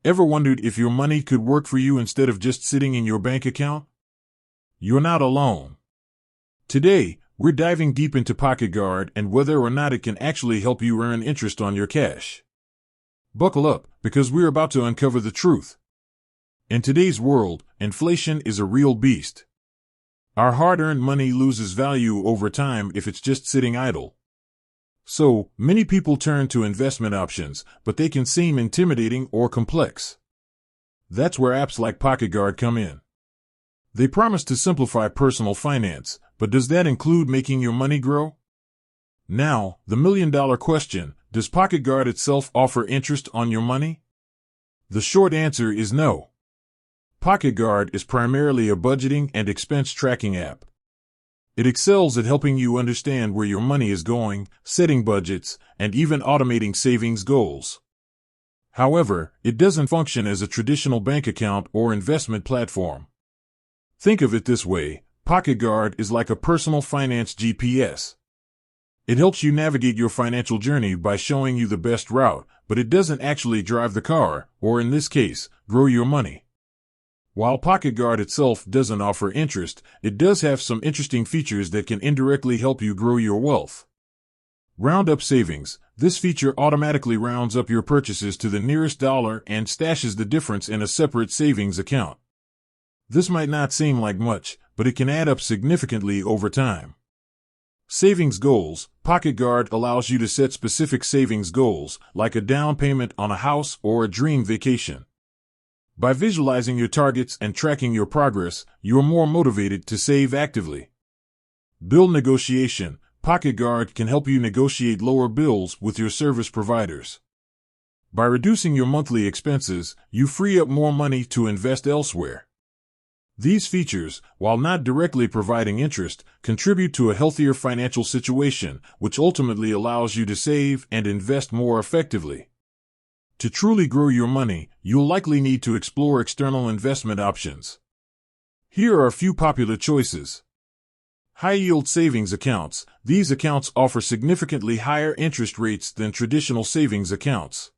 Ever wondered if your money could work for you instead of just sitting in your bank account? You're not alone. Today, we're diving deep into Pocketguard and whether or not it can actually help you earn interest on your cash. Buckle up, because we're about to uncover the truth. In today's world, inflation is a real beast. Our hard-earned money loses value over time if it's just sitting idle. So, many people turn to investment options, but they can seem intimidating or complex. That's where apps like Pocketguard come in. They promise to simplify personal finance, but does that include making your money grow? Now, the million-dollar question, does Pocketguard itself offer interest on your money? The short answer is no. Pocketguard is primarily a budgeting and expense tracking app. It excels at helping you understand where your money is going, setting budgets, and even automating savings goals. However, it doesn't function as a traditional bank account or investment platform. Think of it this way, Pocketguard is like a personal finance GPS. It helps you navigate your financial journey by showing you the best route, but it doesn't actually drive the car, or in this case, grow your money. While Pocketguard itself doesn't offer interest, it does have some interesting features that can indirectly help you grow your wealth. Roundup savings. This feature automatically rounds up your purchases to the nearest dollar and stashes the difference in a separate savings account. This might not seem like much, but it can add up significantly over time. Savings goals. Pocketguard allows you to set specific savings goals, like a down payment on a house or a dream vacation. By visualizing your targets and tracking your progress, you are more motivated to save actively. Bill negotiation. Pocketguard can help you negotiate lower bills with your service providers. By reducing your monthly expenses, you free up more money to invest elsewhere. These features, while not directly providing interest, contribute to a healthier financial situation, which ultimately allows you to save and invest more effectively. To truly grow your money, you'll likely need to explore external investment options. Here are a few popular choices. High-yield savings accounts. These accounts offer significantly higher interest rates than traditional savings accounts.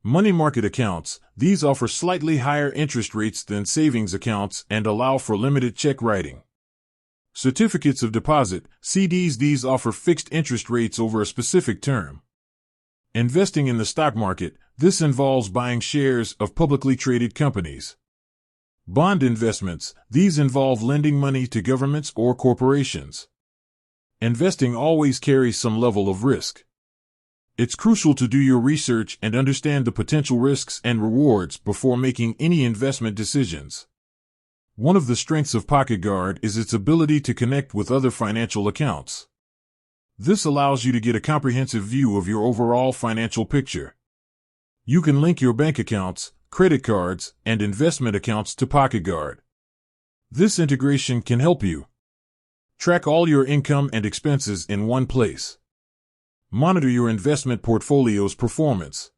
Money market accounts. These offer slightly higher interest rates than savings accounts and allow for limited check writing. Certificates of deposit. CDs. These offer fixed interest rates over a specific term. Investing in the stock market. This involves buying shares of publicly traded companies. Bond investments. These involve lending money to governments or corporations. Investing always carries some level of risk. It's crucial to do your research and understand the potential risks and rewards before making any investment decisions. One of the strengths of Pocketguard is its ability to connect with other financial accounts. This allows you to get a comprehensive view of your overall financial picture. You can link your bank accounts, credit cards, and investment accounts to Pocketguard. This integration can help you track all your income and expenses in one place. Monitor your investment portfolio's performance.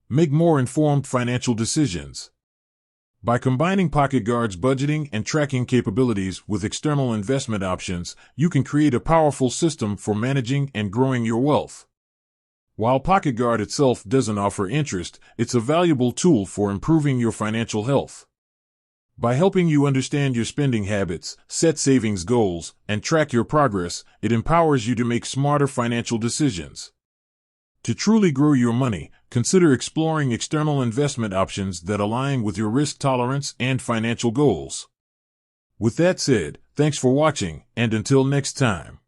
Make more informed financial decisions. By combining Pocketguard's budgeting and tracking capabilities with external investment options, you can create a powerful system for managing and growing your wealth. While Pocketguard itself doesn't offer interest, it's a valuable tool for improving your financial health. By helping you understand your spending habits, set savings goals, and track your progress, it empowers you to make smarter financial decisions. To truly grow your money, consider exploring external investment options that align with your risk tolerance and financial goals. With that said, thanks for watching, and until next time.